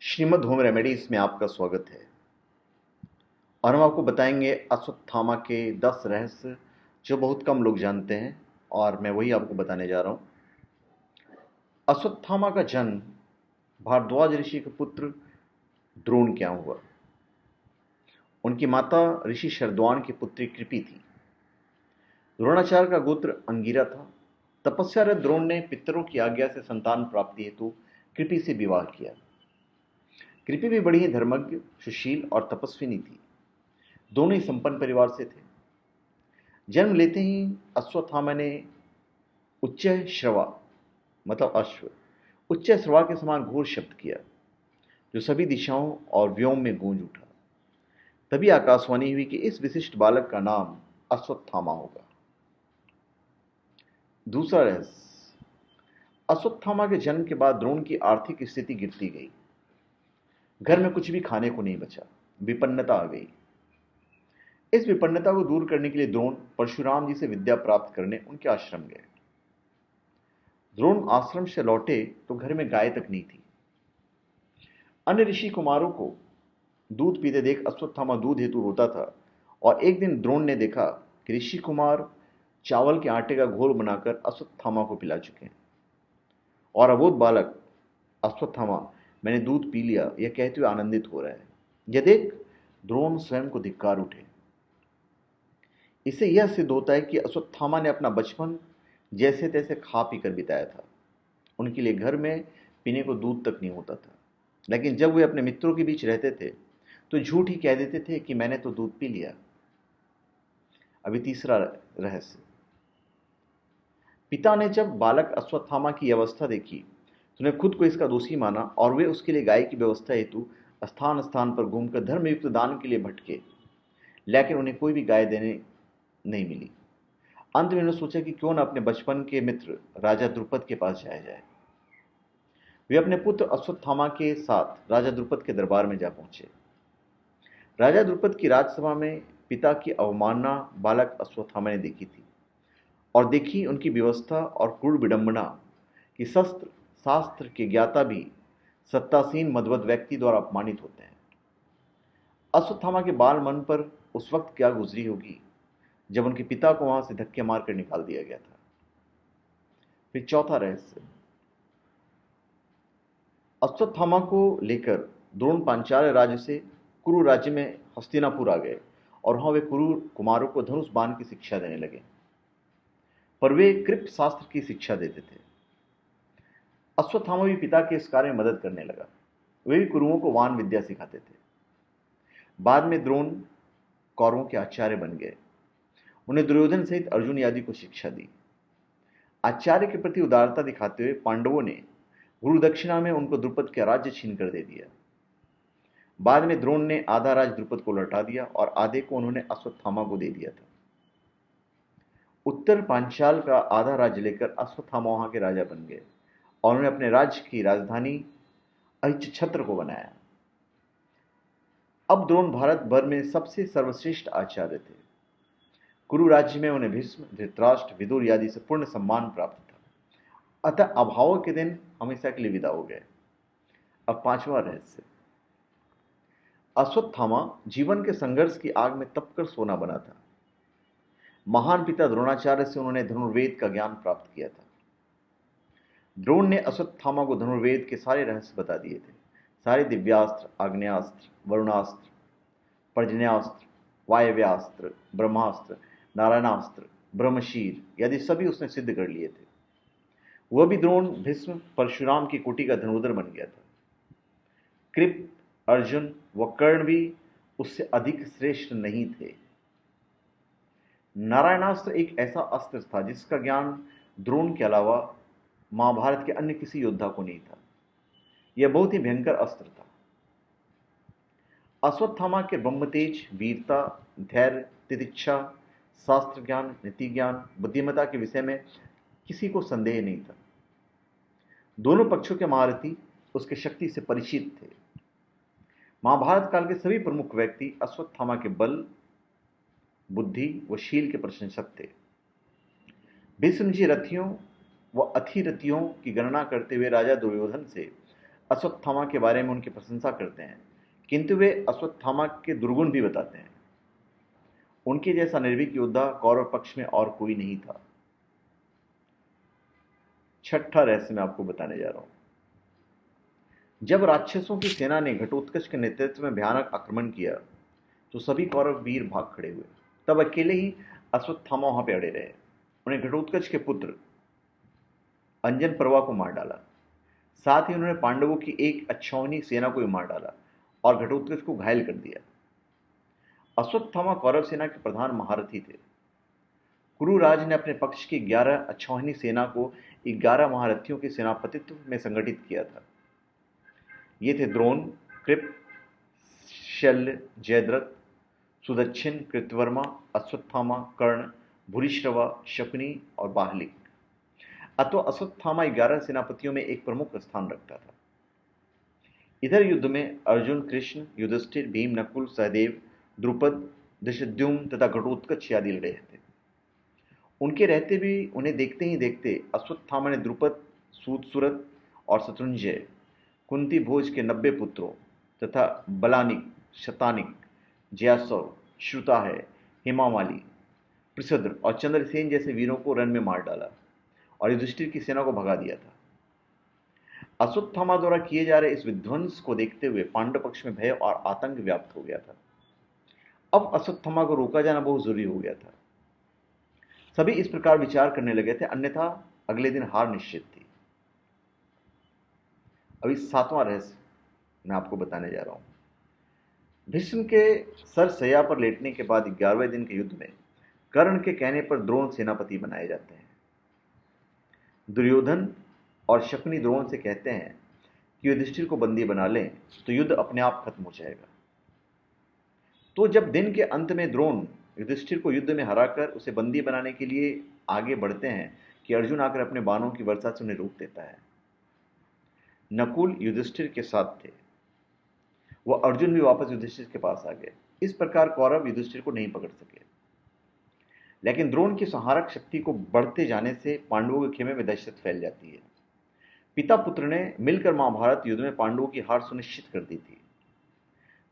Shrimad home remedies में आपका स्वागत है। और हम आपको बताएंगे अश्वत्थामा के 10 रहस्य जो बहुत कम लोग जानते हैं, और मैं वही आपको बताने जा रहा हूँ। अश्वत्थामा का जन्म भारद्वाज ऋषि के पुत्र द्रोण क्या हुआ। उनकी माता ऋषि शरद्वान की पुत्री कृपि थी। द्रोणाचार्य का गोत्र अंगिरा था। तपस्यारत द्रोण ने पितरों की आज्ञा से संतान प्राप्ति हेतु कृपि से विवाह किया। कृपि भी बड़ी ही धर्मज्ञ, सुशील और तपस्विनी थी। दोनों ही संपन्न परिवार से थे। जन्म लेते ही अश्वत्थामा ने उच्च श्रवा मतलब अश्व उच्च श्रवा के समान घोर शब्द किया, जो सभी दिशाओं और व्योम में गूंज उठा। तभी आकाशवाणी हुई कि इस विशिष्ट बालक का नाम अश्वत्थामा होगा। दूसरा रहस्य, अश्वत्थामा के जन्म के बाद द्रोण की आर्थिक स्थिति गिरती गई। घर में कुछ भी खाने को नहीं बचा। विपन्नता आ गई। इस विपन्नता को दूर करने के लिए द्रोण परशुराम जी से विद्या प्राप्त करने उनके आश्रम गए। द्रोण आश्रम से लौटे तो घर में गाय तक नहीं थी। अन्य ऋषि कुमारों को दूध पीते देख अश्वत्थामा दूध हेतु रोता था, और एक दिन द्रोण ने देखा कि ऋषि कुमार चावल के आटे का घोल बनाकर अश्वत्थामा को पिला चुके हैं, और अबोध बालक अश्वत्थामा मैंने दूध पी लिया यह कहते हुए आनंदित हो रहा है। यह देख द्रोण स्वयं को धिक्कार उठे। इससे यह सिद्ध होता है कि अश्वत्थामा ने अपना बचपन जैसे तैसे खा पीकर बिताया था। उनके लिए घर में पीने को दूध तक नहीं होता था, लेकिन जब वे अपने मित्रों के बीच रहते थे तो झूठ ही कह देते थे कि मैंने तो दूध पी लिया। अभी तीसरा रहस्य, पिता ने जब बालक अश्वत्थामा की अवस्था देखी तो उन्हें खुद को इसका दोषी माना, और वे उसके लिए गाय की व्यवस्था हेतु स्थान स्थान पर घूमकर धर्मयुक्त दान के लिए भटके, लेकिन उन्हें कोई भी गाय देने नहीं मिली। अंत में उन्होंने सोचा कि क्यों न अपने बचपन के मित्र राजा द्रुपद के पास जाया जाए। वे अपने पुत्र अश्वत्थामा के साथ राजा द्रुपद के दरबार में जा पहुंचे। राजा द्रुपद की राजसभा में पिता की अवमानना बालक अश्वत्थामा ने देखी थी, और देखी उनकी व्यवस्था और क्रूर विडंबना कि शस्त्र शास्त्र के ज्ञाता भी सत्तासीन मदवत व्यक्ति द्वारा अपमानित होते हैं। अश्वत्थामा के बाल मन पर उस वक्त क्या गुजरी होगी जब उनके पिता को वहां से धक्के मारकर निकाल दिया गया था। फिर चौथा रहस्य, अश्वत्थामा को लेकर द्रोण पांचाल राज्य से कुरु राज्य में हस्तिनापुर आ गए, और वहां वे कुरु कुमारों को धनुष बाण की शिक्षा देने लगे, पर वे कृप शास्त्र की शिक्षा देते थे। अश्वत्थामा भी पिता के इस कार्य में मदद करने लगा। वे भी कुरुओं को वान विद्या सिखाते थे। बाद में द्रोण कौरवों के आचार्य बन गए। उन्हें दुर्योधन सहित अर्जुन आदि को शिक्षा दी। आचार्य के प्रति उदारता दिखाते हुए पांडवों ने गुरु दक्षिणा में उनको द्रुपद का राज्य छीन कर दे दिया। बाद में द्रोण ने आधा राज द्रुपद को लौटा दिया, और आधे को उन्होंने अश्वत्थामा को दे दिया था। उत्तर पांचाल का आधा राज्य लेकर अश्वत्थामा वहां के राजा बन गए, और उन्होंने अपने राज्य की राजधानी अहिच्छत्र को बनाया। अब द्रोण भारत भर में सबसे सर्वश्रेष्ठ आचार्य थे। कुरु राज्य में उन्हें भीष्म, धृतराष्ट्र, विदुर आदि से पूर्ण सम्मान प्राप्त था। अतः अभाव के दिन हमेशा के लिए विदा हो गए। अब पांचवा रहस्य, अश्वत्थामा जीवन के संघर्ष की आग में तपकर सोना बना था। महान पिता द्रोणाचार्य से उन्होंने धनुर्वेद का ज्ञान प्राप्त किया था। द्रोण ने अश्वत्थामा को धनुर्वेद के सारे रहस्य बता दिए थे। सारे दिव्यास्त्र, आग्नेयास्त्र, वरुणास्त्र, पर्जन्यास्त्र, वायव्यास्त्र, ब्रह्मास्त्र, नारायणास्त्र, ब्रह्मशीर आदि सभी उसने सिद्ध कर लिए थे। वह भी द्रोण भीष्म परशुराम की कोटि का धनुर्धर बन गया था। कृप, अर्जुन व कर्ण भी उससे अधिक श्रेष्ठ नहीं थे। नारायणास्त्र एक ऐसा अस्त्र था जिसका ज्ञान द्रोण के अलावा महाभारत के अन्य किसी योद्धा को नहीं था। यह बहुत ही भयंकर अस्त्र था। अश्वत्थामा के ब्रह्मतेज, वीरता, धैर्य, तितिक्षा, शास्त्र ज्ञान, नीति ज्ञान, बुद्धिमत्ता के विषय में किसी को संदेह नहीं था। दोनों पक्षों के महारथी उसके शक्ति से परिचित थे। महाभारत काल के सभी प्रमुख व्यक्ति अश्वत्थामा के बल, बुद्धि व शील के प्रशंसक थे। भीष्म जी रथियों व अथिरथियों की गणना करते हुए राजा दुर्योधन से अश्वत्थामा के बारे में उनकी प्रशंसा करते हैं, किंतु वे अश्वत्थामा के दुर्गुण भी बताते हैं। उनके जैसा निर्भीक योद्धा कौरव पक्ष में और कोई नहीं था। छठा रहस्य मैं आपको बताने जा रहा हूं। जब राक्षसों की सेना ने घटोत्कच के नेतृत्व में भयानक आक्रमण किया तो सभी कौरव वीर भाग खड़े हुए। तब अकेले ही अश्वत्थामा वहां पे अड़े रहे। उन्हें घटोत्कच के पुत्र अंजन पर्वा को मार डाला। साथ ही उन्होंने पांडवों की एक अक्षौहिणी सेना को भी मार डाला और घटोत्कच को घायल कर दिया। अश्वत्थामा कौरव सेना के प्रधान महारथी थे। कुरुराज ने अपने पक्ष की 11 अक्षौहिणी सेना को 11 महारथियों के सेनापतित्व में संगठित किया था। ये थे द्रोण, कृप, शल्य, जयद्रथ, सुदक्षिण, कृतवर्मा, अश्वत्थामा, कर्ण, भूरिश्रवा, शकुनी और बाहलिक। अतः अश्वत्थामा 11 सेनापतियों में एक प्रमुख स्थान रखता था। इधर युद्ध में अर्जुन, कृष्ण, युधिष्ठिर, भीम, नकुल, सहदेव, द्रुपद, धृष्टद्युम्न तथा घटोत्कच आदि लड़े थे। उनके रहते भी उन्हें देखते ही देखते अश्वत्थामा ने द्रुपद, सूतसुरत और शत्रुंजय, कुंती भोज के 90 पुत्रों तथा बलानिक, शतानिक, जयासव, श्रुताहय, हेमामाली, पृषद्र और चंद्रसेन जैसे वीरों को रण में मार डाला और युधिष्ठिर की सेना को भगा दिया था। अश्वत्थामा द्वारा किए जा रहे इस विध्वंस को देखते हुए पांडव पक्ष में भय और आतंक व्याप्त हो गया था। अब अश्वत्थामा को रोका जाना बहुत जरूरी हो गया था। सभी इस प्रकार विचार करने लगे थे, अन्यथा अगले दिन हार निश्चित थी। अभी 7वां रहस्य मैं आपको बताने जा रहा हूं। भीष्म के सर सैया पर लेटने के बाद 11वें दिन के युद्ध में कर्ण के कहने पर द्रोण सेनापति बनाए जाते हैं। दुर्योधन और शकुनी द्रोण से कहते हैं कि युधिष्ठिर को बंदी बना लें तो युद्ध अपने आप खत्म हो जाएगा। तो जब दिन के अंत में द्रोण युधिष्ठिर को युद्ध में हराकर उसे बंदी बनाने के लिए आगे बढ़ते हैं कि अर्जुन आकर अपने बाणों की वर्षा से उन्हें रोक देता है। नकुल युधिष्ठिर के साथ थे। वह अर्जुन भी वापस युधिष्ठिर के पास आ गए। इस प्रकार कौरव युधिष्ठिर को नहीं पकड़ सके। लेकिन द्रोण की संहारक शक्ति को बढ़ते जाने से पांडवों के खेमे में दहशत फैल जाती है। पिता पुत्र ने मिलकर महाभारत युद्ध में पांडवों की हार सुनिश्चित कर दी थी।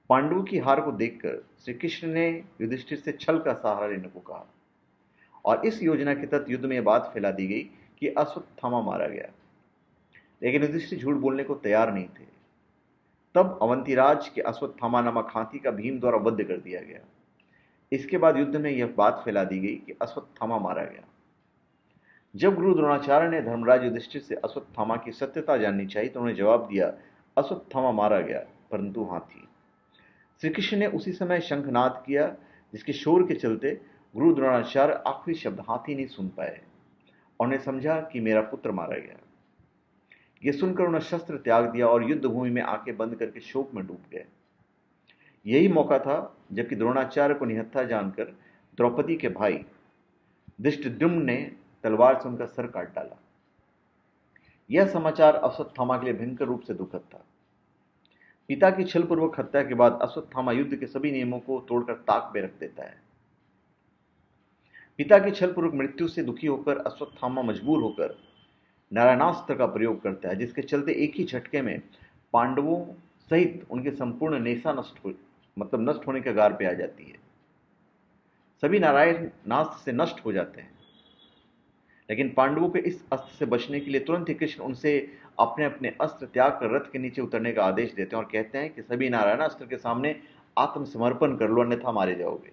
पांडवों की हार को देखकर श्री कृष्ण ने युधिष्ठिर से छल का सहारा लेने को कहा और इस योजना के तहत युद्ध में यह बात फैला दी गई कि अश्वत्थामा मारा गया। लेकिन युधिष्ठिर झूठ बोलने को तैयार नहीं थे। तब अवंतीराज के अश्वत्थामा नामक हाथी का भीम द्वारा वध कर दिया गया। इसके बाद युद्ध में यह बात फैला दी गई कि अश्वत्थामा मारा गया। जब गुरु द्रोणाचार्य ने धर्मराज युधिष्ठिर से अश्वत्थामा की सत्यता जाननी चाहिए तो उन्होंने जवाब दिया, अश्वत्थामा मारा गया परंतु हाथी। श्री कृष्ण ने उसी समय शंखनाद किया, जिसके शोर के चलते गुरु द्रोणाचार्य आखिरी शब्द हाथी नहीं सुन पाए और उन्हें समझा कि मेरा पुत्र मारा गया। यह सुनकर उन्होंने शस्त्र त्याग दिया और युद्ध भूमि में आंखें बंद करके शोक में डूब गए। यही मौका था जबकि द्रोणाचार्य को निहत्था जानकर द्रौपदी के भाई धृष्टद्युम्न ने तलवार से उनका सर काट डाला। यह समाचार अश्वत्थामा के लिए भयंकर रूप से दुखद था। पिता की छलपूर्वक हत्या के बाद अश्वत्थामा युद्ध के सभी नियमों को तोड़कर ताक में रख देता है। पिता की छलपूर्वक मृत्यु से दुखी होकर अश्वत्थामा मजबूर होकर नारायणास्त्र का प्रयोग करता है, जिसके चलते एक ही झटके में पांडवों सहित उनके संपूर्ण नेशा नष्ट होने के गार पे आ जाती है। सभी नारायणास्त्र से नष्ट हो जाते हैं। लेकिन पांडवों के इस अस्त्र से बचने के लिए तुरंत ही कृष्ण उनसे अपने अपने अस्त्र त्याग कर रथ के नीचे उतरने का आदेश देते हैं और कहते हैं कि सभी नारायणास्त्र के सामने आत्मसमर्पण कर लो, अन्यथा मारे जाओगे।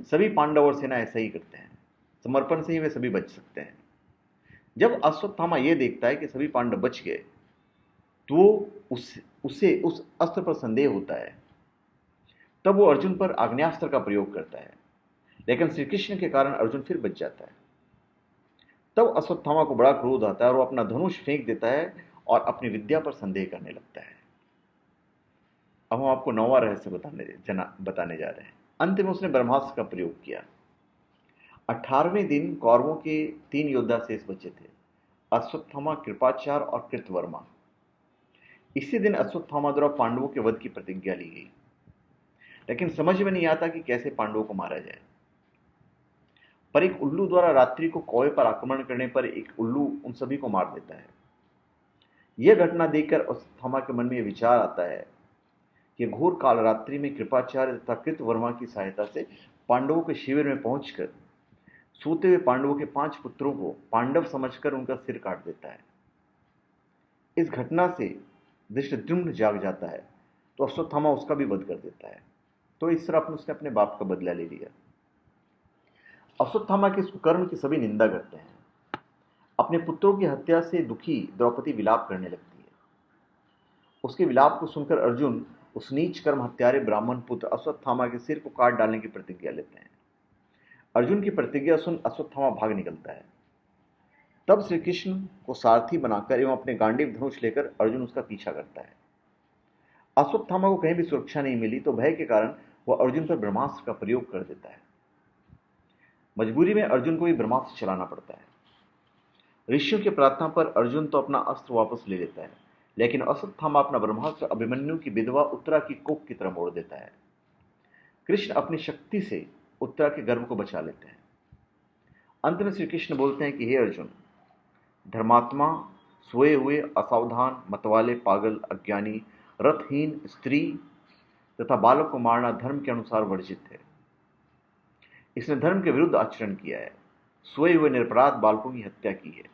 सभी पांडव और सेना ऐसा ही करते हैं। समर्पण से ही वे सभी बच सकते हैं। जब अश्वत्थामा यह देखता है कि सभी पांडव बच गए तो उसे उस अस्त्र पर संदेह होता है। तब वो अर्जुन पर आग्नेयास्त्र का प्रयोग करता है, लेकिन श्री कृष्ण के कारण अर्जुन फिर बच जाता है। तब अश्वत्थामा को बड़ा क्रोध आता है और वो अपना धनुष फेंक देता है और अपनी विद्या पर संदेह करने लगता है। अब हम आपको 9वां रहस्य बताने जा रहे हैं। अंत में उसने ब्रह्मास्त्र का प्रयोग किया। 18वें दिन कौरवों के 3 योद्धा शेष बचे थे, अश्वत्थामा, कृपाचार्य और कृतवर्मा। इसी दिन अश्वत्थामा द्वारा पांडवों के वध की प्रतिज्ञा ली गई, लेकिन समझ में नहीं आता कि कैसे पांडवों को मारा जाए। पर एक उल्लू द्वारा रात्रि को कौवे पर आक्रमण करने पर एक उल्लू उन सभी को मार देता है। यह घटना देखकर अश्वत्थामा के मन में यह विचार आता है कि घोर कालरात्रि में कृपाचार्य तथा कृतवर्मा की सहायता से पांडवों के शिविर में पहुंचकर सोते हुए पांडवों के 5 पुत्रों को पांडव समझकर उनका सिर काट देता है। इस घटना से धृष्टद्युम्न जाग जाता है तो अश्वत्थामा उसका भी वध कर देता है। तो इस तरह उसने अपने बाप का बदला ले लिया। अश्वत्थामा के इस कुकर्म की सभी निंदा करते हैं। अपने पुत्रों की हत्या से दुखी द्रौपदी विलाप करने लगती है। उसके विलाप को सुनकर अर्जुन उस नीच कर्म हत्यारे ब्राह्मण पुत्र अश्वत्थामा के सिर को काट डालने की प्रतिज्ञा लेते हैं। अर्जुन की प्रतिज्ञा सुन अश्वत्थामा भाग निकलता है। तब श्री कृष्ण को सारथी बनाकर एवं अपने गांडीव धनुष लेकर अर्जुन उसका पीछा करता है। अश्वत्थामा को कहीं भी सुरक्षा नहीं मिली तो भय के कारण वह अर्जुन पर ब्रह्मास्त्र का प्रयोग कर देता है। मजबूरी में अर्जुन को भी ब्रह्मास्त्र चलाना पड़ता है। ऋषियों की प्रार्थना पर अर्जुन तो अपना अस्त्र वापस ले लेता है, लेकिन अश्वत्थामा अपना ब्रह्मास्त्र अभिमन्यु की विधवा उत्तरा की कोख की तरह मोड़ देता है। कृष्ण अपनी शक्ति से उत्तरा के गर्भ को बचा लेते हैं। अंत में श्री कृष्ण बोलते हैं कि हे अर्जुन, धर्मात्मा, सोए हुए, असावधान, मतवाले, पागल, अज्ञानी, रथहीन, स्त्री तथा बालक को मारना धर्म के अनुसार वर्जित है। इसने धर्म के विरुद्ध आचरण किया है। सोए हुए निरपराध बालकों की हत्या की है।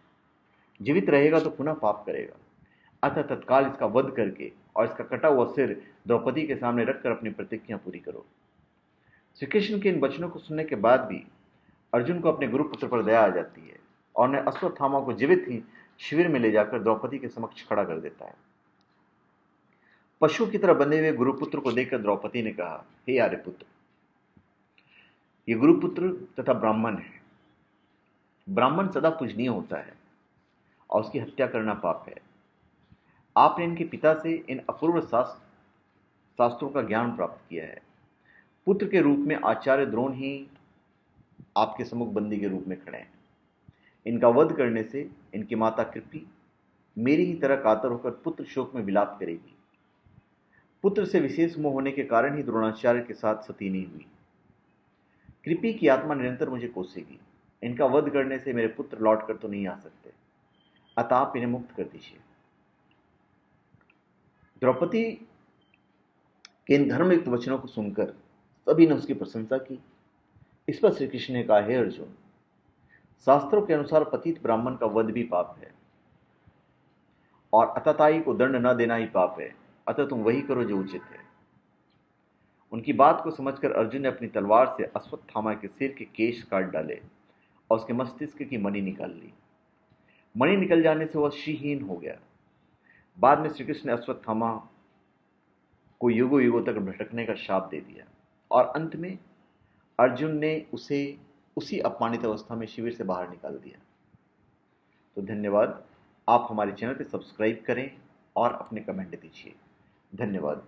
जीवित रहेगा तो पुनः पाप करेगा। अतः तत्काल इसका वध करके और इसका कटा हुआ सिर द्रौपदी के सामने रखकर अपनी प्रतिज्ञा पूरी करो। श्री कृष्ण के इन वचनों को सुनने के बाद भी अर्जुन को अपने गुरुपुत्र पर दया आ जाती है और ने अश्वत्थामा को जीवित ही शिविर में ले जाकर द्रौपदी के समक्ष खड़ा कर देता है। पशु की तरह बंधे हुए गुरुपुत्र को देखकर द्रौपदी ने कहा, हे आर्यपुत्र, ये गुरुपुत्र तथा ब्राह्मण है। ब्राह्मण सदा पूजनीय होता है और उसकी हत्या करना पाप है। आपने इनके पिता से इन अपूर्व शास्त्रों का ज्ञान प्राप्त किया है। पुत्र के रूप में आचार्य द्रोण ही आपके सम्मुख बंदी के रूप में खड़े हैं। इनका वध करने से इनकी माता कृपी मेरी ही तरह कातर होकर पुत्र शोक में विलाप करेगी। पुत्र से विशेष मोह होने के कारण ही द्रोणाचार्य के साथ सती नहीं हुई। कृपी की आत्मा निरंतर मुझे कोसेगी। इनका वध करने से मेरे पुत्र लौट कर तो नहीं आ सकते, अतः आप इन्हें मुक्त कर दीजिए। द्रौपदी के इन धर्मयुक्त वचनों को सुनकर सभी ने उसकी प्रशंसा की। इस पर श्री कृष्ण ने कहा, हे अर्जुन, शास्त्रों के अनुसार पतित ब्राह्मण का वध भी पाप है और अतताई को दंड न देना ही पाप है। अतः तुम वही करो जो उचित है। उनकी बात को समझकर अर्जुन ने अपनी तलवार से अश्वत्थामा के सिर के केश काट डाले और उसके मस्तिष्क की मणि निकाल ली। मणि निकल जाने से वह श्रीहीन हो गया। बाद में श्री कृष्ण ने अश्वत्थामा को युगों युगों तक भटकने का शाप दे दिया और अंत में अर्जुन ने उसे उसी अपमानित अवस्था में शिविर से बाहर निकाल दिया। तो धन्यवाद। आप हमारे चैनल पर सब्सक्राइब करें और अपने कमेंट दीजिए। धन्यवाद।